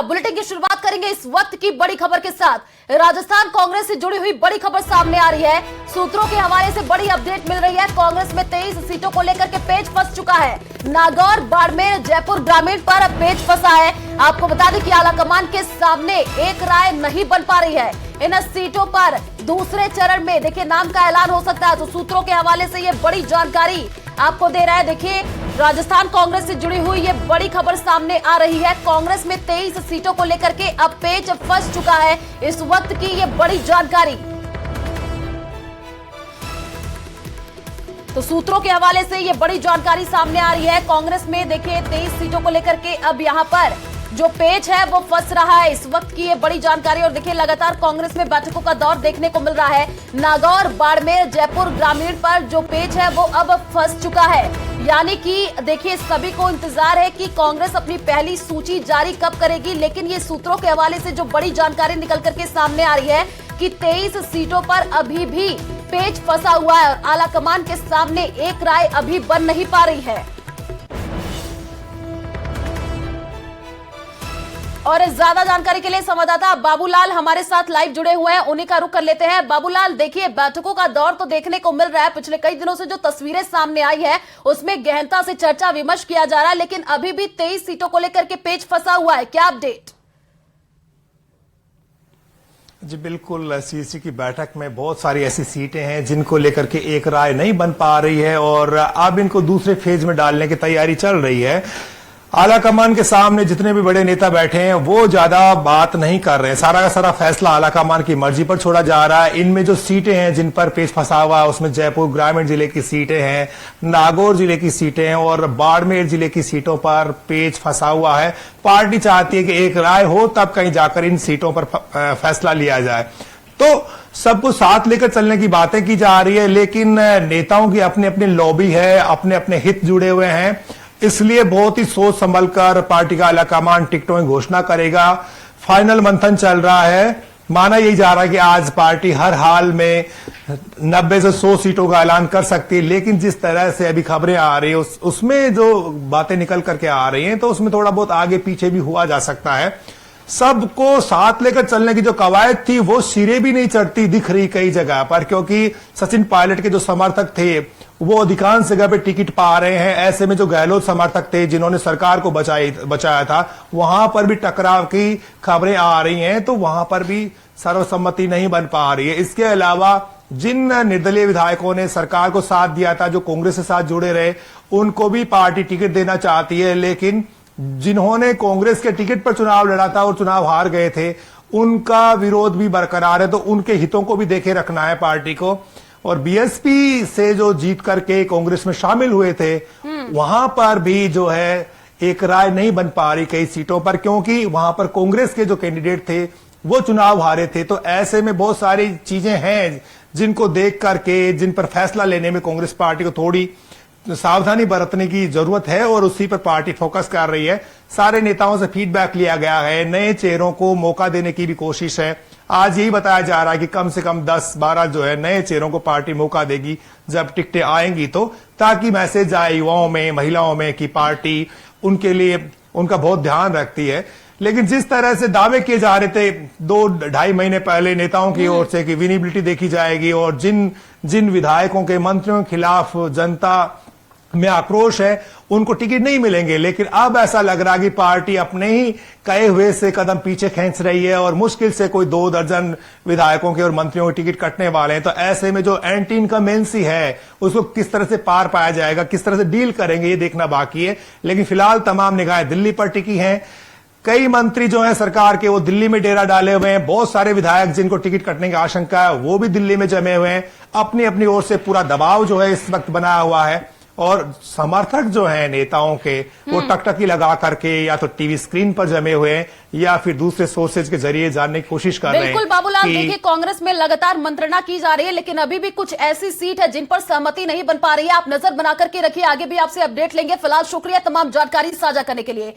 Bulletin की शुरुआत करेंगे इस वक्त की बड़ी खबर के साथ। राजस्थान कांग्रेस से जुड़ी हुई बड़ी खबर सामने आ रही है। सूत्रों के हवाले से बड़ी अपडेट मिल रही है। कांग्रेस में 23 सीटों को लेकर के पेच फंस चुका है। नागौर, बाड़मेर, जयपुर ग्रामीण पर अब पेच फंसा है। आपको बता दें कि आलाकमान के सामने एक राय नहीं बन पा रही है। इन सीटों पर दूसरे चरण में देखिए नाम का ऐलान हो सकता है। तो सूत्रों के हवाले से ये बड़ी जानकारी आपको दे रहा है। देखिए राजस्थान कांग्रेस से जुड़ी हुई ये बड़ी खबर सामने आ रही है। कांग्रेस में 23 सीटों को लेकर के अब पेच फंस चुका है। इस वक्त की ये बड़ी जानकारी तो सूत्रों के हवाले से ये बड़ी जानकारी सामने आ रही है। कांग्रेस में देखिए 23 सीटों को लेकर के अब यहां पर जो पेच है वो फंस रहा है। इस वक्त की ये बड़ी जानकारी और देखिए लगातार कांग्रेस में बैठकों का दौर देखने को मिल रहा है। नागौर, बाड़मेर, जयपुर ग्रामीण पर जो पेच है वो अब फंस चुका है। यानी कि देखिए सभी को इंतजार है कि कांग्रेस अपनी पहली सूची जारी कब करेगी। लेकिन ये सूत्रों के हवाले से जो बड़ी जानकारी निकल करके सामने आ रही है कि 23 सीटों पर अभी भी पेच फंसा हुआ है और आलाकमान के सामने एक राय अभी बन नहीं पा रही है। और ज्यादा जानकारी के लिए संवाददाता बाबूलाल हमारे साथ लाइव जुड़े हुए हैं, उन्हीं का रुख कर लेते हैं। बाबूलाल, देखिए बैठकों का दौर तो देखने को मिल रहा है। पिछले कई दिनों से जो तस्वीरें सामने आई है उसमें गहनता से चर्चा विमर्श किया जा रहा है, लेकिन अभी भी 23 सीटों को लेकर के पेच फंसा हुआ है। क्या अपडेट? जी बिल्कुल, सीसी की बैठक में बहुत सारी ऐसी सीटें हैं जिनको लेकर के एक राय नहीं बन पा रही है और अब इनको दूसरे फेज में डालने की तैयारी चल रही है। आलाकमान के सामने जितने भी बड़े नेता बैठे हैं वो ज्यादा बात नहीं कर रहे हैं। सारा का सारा फैसला आलाकमान की मर्जी पर छोड़ा जा रहा है। इनमें जो सीटें हैं जिन पर पेच फंसा हुआ है उसमें जयपुर ग्रामीण जिले की सीटें हैं, नागौर जिले की सीटें हैं और बाड़मेर जिले की सीटों पर पेच फंसा हुआ है। पार्टी चाहती है कि एक राय हो तब कहीं जाकर इन सीटों पर फैसला लिया जाए। तो सबको साथ लेकर चलने की बातें की जा रही है, लेकिन नेताओं की अपनी अपनी लॉबी है, अपने अपने हित जुड़े हुए हैं। इसलिए बहुत ही सोच संभल कर पार्टी का आलाकमान टिकटों की घोषणा करेगा। फाइनल मंथन चल रहा है। माना यही जा रहा है कि आज पार्टी हर हाल में 90 से 100 सीटों का ऐलान कर सकती है, लेकिन जिस तरह से अभी खबरें आ रही है उसमें जो बातें निकल करके आ रही हैं तो उसमें थोड़ा बहुत आगे पीछे भी हुआ जा सकता है। सबको साथ लेकर चलने की जो कवायद थी वो सिरे भी नहीं चढ़ती दिख रही कई जगह पर, क्योंकि सचिन पायलट के जो समर्थक थे वो अधिकांश जगह पे टिकट पा रहे हैं। ऐसे में जो गहलोत समर्थक थे जिन्होंने सरकार को बचाया था वहां पर भी टकराव की खबरें आ रही हैं, तो वहां पर भी सर्वसम्मति नहीं बन पा रही है। इसके अलावा जिन निर्दलीय विधायकों ने सरकार को साथ दिया था, जो कांग्रेस के साथ जुड़े रहे, उनको भी पार्टी टिकट देना चाहती है, लेकिन जिन्होंने कांग्रेस के टिकट पर चुनाव लड़ा था और चुनाव हार गए थे उनका विरोध भी बरकरार है। तो उनके हितों को भी देखे रखना है पार्टी को। और बीएसपी से जो जीत करके कांग्रेस में शामिल हुए थे वहां पर भी जो है एक राय नहीं बन पा रही कई सीटों पर, क्योंकि वहां पर कांग्रेस के जो कैंडिडेट थे वो चुनाव हारे थे। तो ऐसे में बहुत सारी चीजें हैं जिनको देख करके जिन पर फैसला लेने में कांग्रेस पार्टी को थोड़ी सावधानी बरतने की जरूरत है और उसी पर पार्टी फोकस कर रही है। सारे नेताओं से फीडबैक लिया गया है, नए चेहरों को मौका देने की भी कोशिश है। आज यही बताया जा रहा है कि कम से कम 10-12 जो है नए चेहरों को पार्टी मौका देगी जब टिकटें आएंगी, तो ताकि मैसेज आए युवाओं में, महिलाओं में कि पार्टी उनके लिए उनका बहुत ध्यान रखती है। लेकिन जिस तरह से दावे किए जा रहे थे 2-2.5 महीने पहले नेताओं की ओर से कि विनिबिलिटी देखी जाएगी और जिन विधायकों के मंत्रियों के खिलाफ जनता में आक्रोश है उनको टिकट नहीं मिलेंगे, लेकिन अब ऐसा लग रहा है कि पार्टी अपने ही कहे हुए से कदम पीछे खींच रही है और मुश्किल से कोई 2 दर्जन विधायकों के और मंत्रियों के टिकट कटने वाले हैं। तो ऐसे में जो एंटी इनकम्बेंसी है उसको किस तरह से पार पाया जाएगा, किस तरह से डील करेंगे, ये देखना बाकी है। लेकिन फिलहाल तमाम निगाहें दिल्ली पर टिकी हैं। कई मंत्री जो हैं सरकार के वो दिल्ली में डेरा डाले हुए हैं। बहुत सारे विधायक जिनको टिकट कटने की आशंका है वो भी दिल्ली में जमे हुए हैं। अपनी अपनी ओर से पूरा दबाव जो है इस वक्त बनाया हुआ है और समर्थक जो हैं नेताओं के वो टकटकी लगा करके या तो टीवी स्क्रीन पर जमे हुए हैं या फिर दूसरे सोर्सेज के जरिए जानने की कोशिश कर रहे हैं। बिल्कुल बाबूलाल, देखिए कांग्रेस में लगातार मंत्रणा की जा रही है, लेकिन अभी भी कुछ ऐसी सीट है जिन पर सहमति नहीं बन पा रही है। आप नजर बना करके रखिए, आगे भी आपसे अपडेट लेंगे। फिलहाल शुक्रिया तमाम जानकारी साझा करने के लिए।